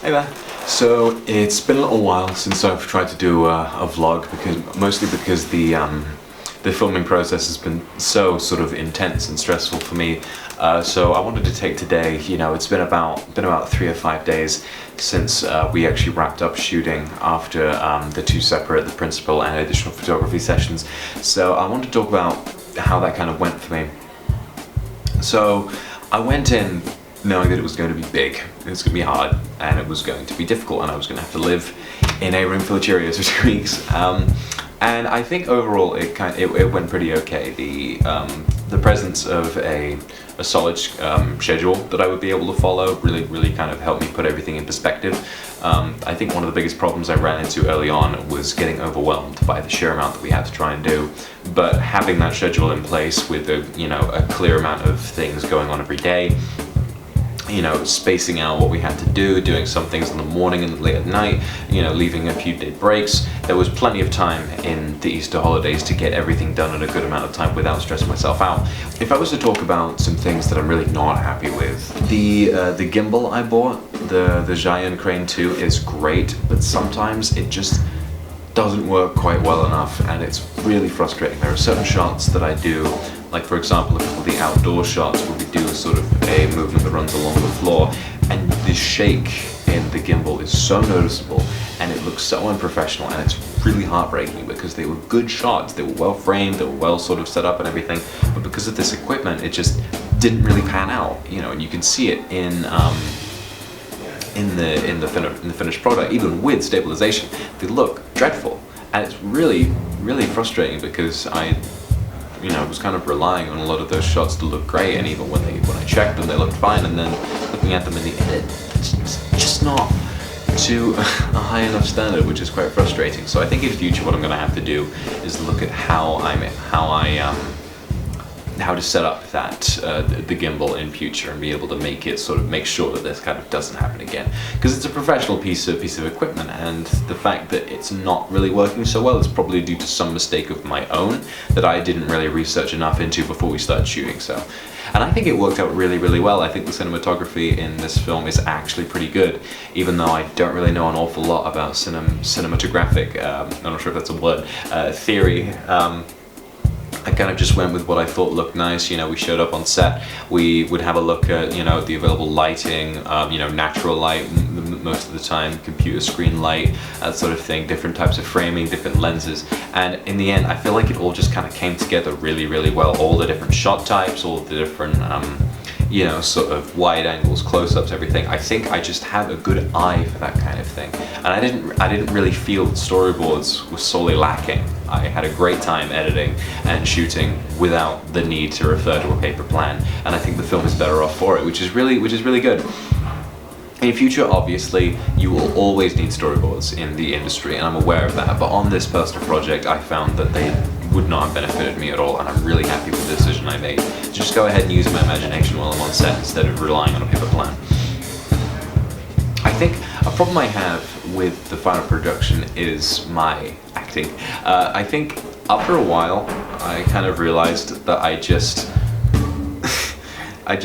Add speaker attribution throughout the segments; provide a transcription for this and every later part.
Speaker 1: Hey there. So it's been a little while since I've tried to do a vlog, mostly because the filming process has been so sort of intense and stressful for me. So I wanted to take today. It's been about 3 or 5 days since we actually wrapped up shooting after the two separate, the principal and additional photography sessions. So I wanted to talk about how that kind of went for me. So I went in knowing that it was going to be big, it was going to be hard, and it was going to be difficult, and I was going to have to live in a room full of Cheerios for 2 weeks. And I think overall it went pretty okay. The presence of a solid schedule that I would be able to follow really kind of helped me put everything in perspective. I think one of the biggest problems I ran into early on was getting overwhelmed by the sheer amount that we had to try and do. But having that schedule in place with a clear amount of things going on every day, spacing out what we had to do, doing some things in the morning and late at night, leaving a few day breaks. There was plenty of time in the Easter holidays to get everything done in a good amount of time without stressing myself out. If I was to talk about some things that I'm really not happy with, the gimbal I bought, the Giant Crane 2, is great, but sometimes it just doesn't work quite well enough, and it's really frustrating. There are certain shots that I do, like for example a couple of the outdoor shots where we do sort of a movement that runs along the floor, and the shake in the gimbal is so noticeable and it looks so unprofessional, and it's really heartbreaking because they were good shots, they were well framed, they were well sort of set up and everything, but because of this equipment it just didn't really pan out, and you can see it in the finished product. Even with stabilization, they look dreadful, and it's really frustrating because I was kind of relying on a lot of those shots to look great, and even when I checked them, they looked fine, and then looking at them in the edit, it's just not to a high enough standard, which is quite frustrating. So I think in future what I'm going to have to do is look at how to set up the gimbal in future and be able to make sure that this kind of doesn't happen again, because it's a professional piece of equipment, and the fact that it's not really working so well is probably due to some mistake of my own that I didn't really research enough into before we started shooting. And I think it worked out really well. I think the cinematography in this film is actually pretty good, even though I don't really know an awful lot about cinematographic, I'm not sure if that's a word, theory. I kind of just went with what I thought looked nice. We showed up on set, we would have a look at the available lighting, natural light most of the time, computer screen light, that sort of thing, different types of framing, different lenses, and in the end I feel like it all just kind of came together really well. All the different shot types, all the different sort of wide angles, close-ups, everything. I think I just have a good eye for that kind of thing, and I didn't really feel that storyboards were solely lacking. I had a great time editing and shooting without the need to refer to a paper plan, and I think the film is better off for it, which is really good. In future, obviously, you will always need storyboards in the industry, and I'm aware of that, but on this personal project I found that they would not have benefited me at all, and I'm really happy with the decision I made to just go ahead and use my imagination while I'm on set instead of relying on a paper plan. I think a problem I have with the final production is my acting. I think after a while I kind of realized that I just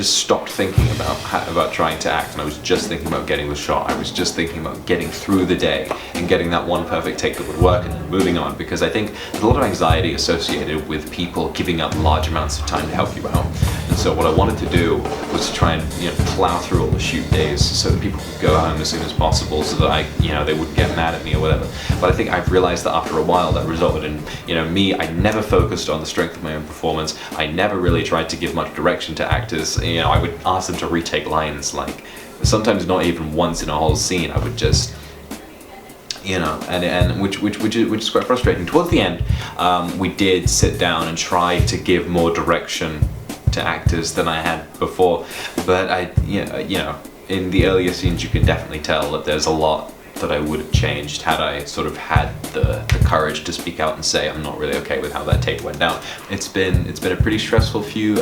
Speaker 1: stopped thinking about trying to act, and I was just thinking about getting the shot. I was just thinking about getting through the day and getting that one perfect take that would work and then moving on, because I think there's a lot of anxiety associated with people giving up large amounts of time to help you out. And so what I wanted to do was to try and plow through all the shoot days so that people could go home as soon as possible, so that they wouldn't get mad at me or whatever. But I think I've realized that after a while that resulted in me, I never focused on the strength of my own performance. I never really tried to give much direction to actors. I would ask them to retake lines, like sometimes not even once in a whole scene. I would just which is quite frustrating. Towards the end, we did sit down and try to give more direction to actors than I had before, but in the earlier scenes you can definitely tell that there's a lot that I would have changed had I sort of had the courage to speak out and say I'm not really okay with how that take went down. It's been a pretty stressful few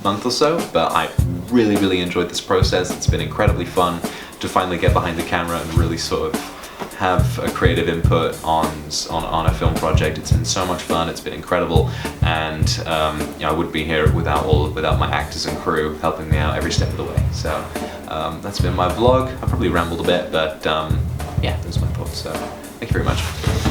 Speaker 1: month or so, but I really enjoyed this process. It's been incredibly fun to finally get behind the camera and really sort of have a creative input on a film project. It's been so much fun. It's been incredible, and I wouldn't be here without my actors and crew helping me out every step of the way. So That's been my vlog. I probably rambled a bit, but yeah, those are my thoughts. So thank you very much.